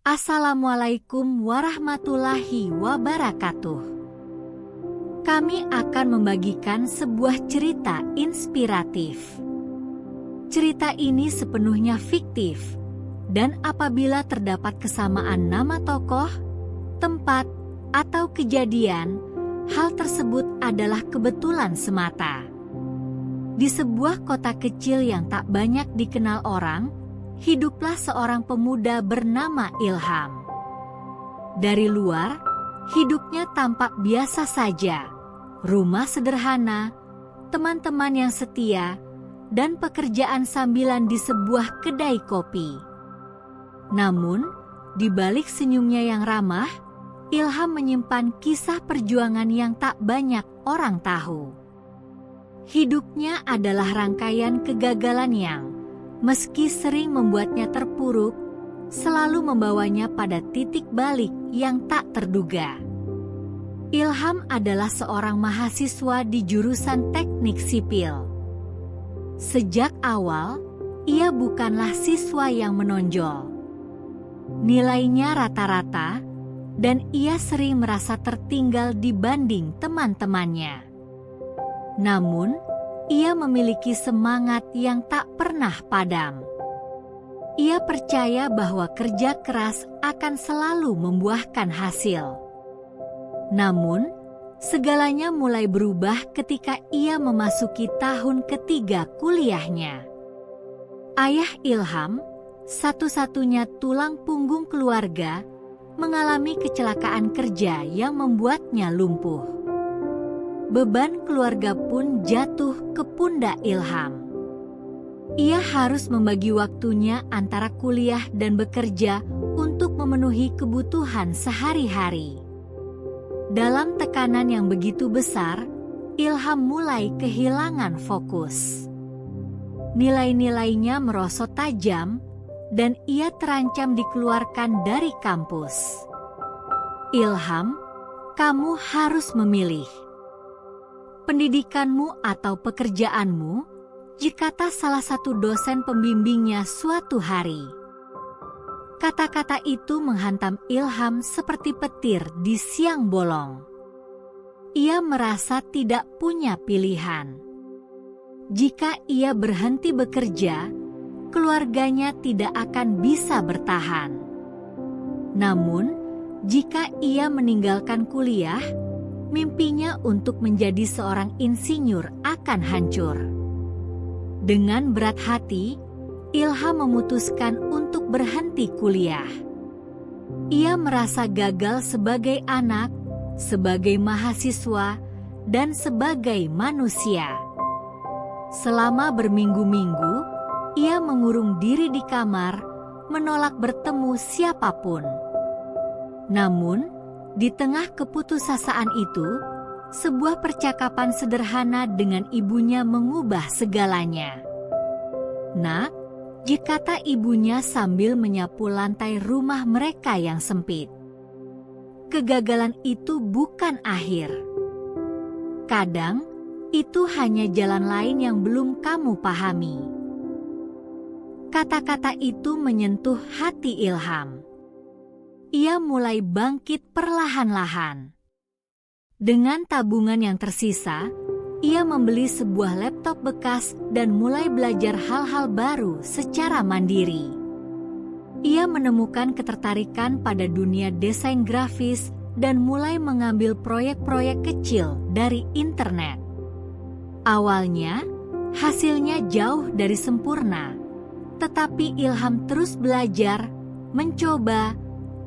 Assalamualaikum warahmatullahi wabarakatuh. Kami akan membagikan sebuah cerita inspiratif. Cerita ini sepenuhnya fiktif, dan apabila terdapat kesamaan nama tokoh, tempat, atau kejadian, hal tersebut adalah kebetulan semata. Di sebuah kota kecil yang tak banyak dikenal orang, hiduplah seorang pemuda bernama Ilham. Dari luar, hidupnya tampak biasa saja. Rumah sederhana, teman-teman yang setia, dan pekerjaan sambilan di sebuah kedai kopi. Namun, di balik senyumnya yang ramah, Ilham menyimpan kisah perjuangan yang tak banyak orang tahu. Hidupnya adalah rangkaian kegagalan yang, meski sering membuatnya terpuruk, selalu membawanya pada titik balik yang tak terduga. Ilham adalah seorang mahasiswa di jurusan teknik sipil. Sejak awal, ia bukanlah siswa yang menonjol. Nilainya rata-rata, dan ia sering merasa tertinggal dibanding teman-temannya. Namun, ia memiliki semangat yang tak pernah padam. Ia percaya bahwa kerja keras akan selalu membuahkan hasil. Namun, segalanya mulai berubah ketika ia memasuki tahun ketiga kuliahnya. Ayah Ilham, satu-satunya tulang punggung keluarga, mengalami kecelakaan kerja yang membuatnya lumpuh. Beban keluarga pun jatuh ke pundak Ilham. Ia harus membagi waktunya antara kuliah dan bekerja untuk memenuhi kebutuhan sehari-hari. Dalam tekanan yang begitu besar, Ilham mulai kehilangan fokus. Nilai-nilainya merosot tajam, dan ia terancam dikeluarkan dari kampus. Ilham, kamu harus memilih pendidikanmu atau pekerjaanmu, kata salah satu dosen pembimbingnya suatu hari. Kata-kata itu menghantam Ilham seperti petir di siang bolong. Ia merasa tidak punya pilihan. Jika ia berhenti bekerja, keluarganya tidak akan bisa bertahan. Namun, jika ia meninggalkan kuliah, mimpinya untuk menjadi seorang insinyur akan hancur. Dengan berat hati, Ilham memutuskan untuk berhenti kuliah. Ia merasa gagal sebagai anak, sebagai mahasiswa, dan sebagai manusia. Selama berminggu-minggu, ia mengurung diri di kamar, menolak bertemu siapapun. Namun, di tengah keputusasaan itu, sebuah percakapan sederhana dengan ibunya mengubah segalanya. "Nak," kata ibunya sambil menyapu lantai rumah mereka yang sempit. "Kegagalan itu bukan akhir. Kadang, itu hanya jalan lain yang belum kamu pahami." Kata-kata itu menyentuh hati Ilham. Ia mulai bangkit perlahan-lahan. Dengan tabungan yang tersisa, ia membeli sebuah laptop bekas dan mulai belajar hal-hal baru secara mandiri. Ia menemukan ketertarikan pada dunia desain grafis dan mulai mengambil proyek-proyek kecil dari internet. Awalnya, hasilnya jauh dari sempurna, tetapi Ilham terus belajar, mencoba,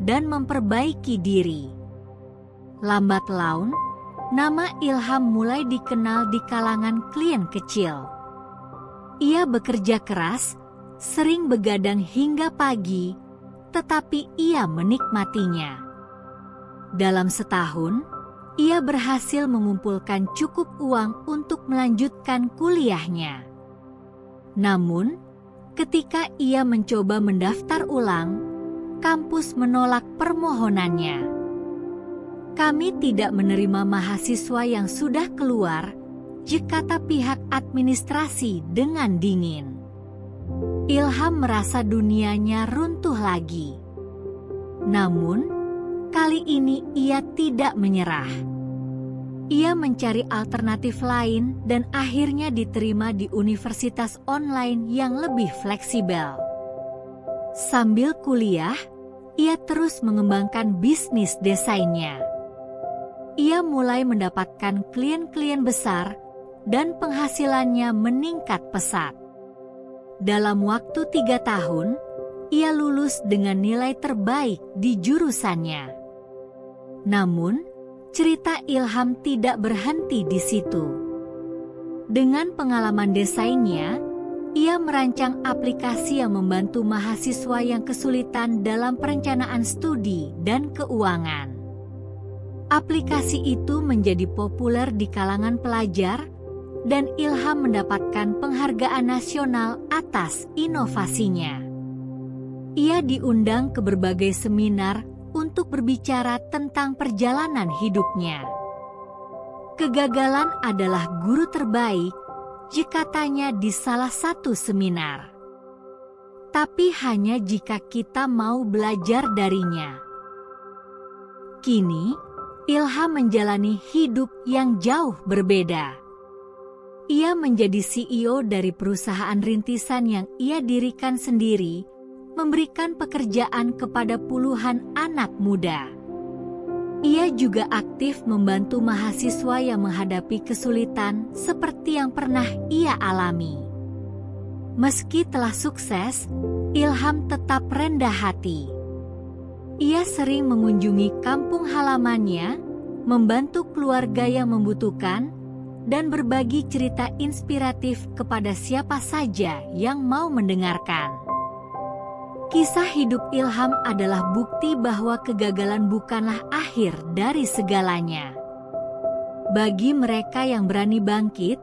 dan memperbaiki diri. Lambat laun, nama Ilham mulai dikenal di kalangan klien kecil. Ia bekerja keras, sering begadang hingga pagi, tetapi ia menikmatinya. Dalam setahun, ia berhasil mengumpulkan cukup uang untuk melanjutkan kuliahnya. Namun, ketika ia mencoba mendaftar ulang, kampus menolak permohonannya. "Kami tidak menerima mahasiswa yang sudah keluar," kata pihak administrasi dengan dingin. Ilham merasa dunianya runtuh lagi. Namun, kali ini ia tidak menyerah. Ia mencari alternatif lain dan akhirnya diterima di universitas online yang lebih fleksibel. Sambil kuliah, ia terus mengembangkan bisnis desainnya. Ia mulai mendapatkan klien-klien besar dan penghasilannya meningkat pesat. Dalam waktu 3 tahun, ia lulus dengan nilai terbaik di jurusannya. Namun, cerita Ilham tidak berhenti di situ. Dengan pengalaman desainnya, ia merancang aplikasi yang membantu mahasiswa yang kesulitan dalam perencanaan studi dan keuangan. Aplikasi itu menjadi populer di kalangan pelajar, dan Ilham mendapatkan penghargaan nasional atas inovasinya. Ia diundang ke berbagai seminar untuk berbicara tentang perjalanan hidupnya. Kegagalan adalah guru terbaik, katanya di salah satu seminar. Tapi hanya jika kita mau belajar darinya. Kini, Ilham menjalani hidup yang jauh berbeda. Ia menjadi CEO dari perusahaan rintisan yang ia dirikan sendiri, memberikan pekerjaan kepada puluhan anak muda. Ia juga aktif membantu mahasiswa yang menghadapi kesulitan seperti yang pernah ia alami. Meski telah sukses, Ilham tetap rendah hati. Ia sering mengunjungi kampung halamannya, membantu keluarga yang membutuhkan, dan berbagi cerita inspiratif kepada siapa saja yang mau mendengarkan. Kisah hidup Ilham adalah bukti bahwa kegagalan bukanlah akhir dari segalanya. Bagi mereka yang berani bangkit,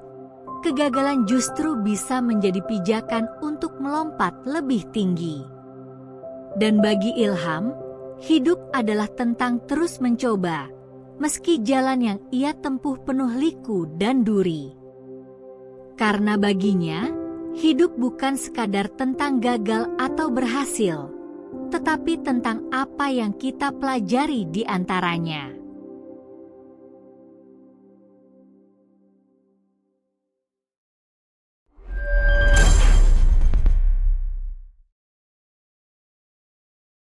kegagalan justru bisa menjadi pijakan untuk melompat lebih tinggi. Dan bagi Ilham, hidup adalah tentang terus mencoba, meski jalan yang ia tempuh penuh liku dan duri. Karena baginya, hidup bukan sekadar tentang gagal atau berhasil, tetapi tentang apa yang kita pelajari di antaranya.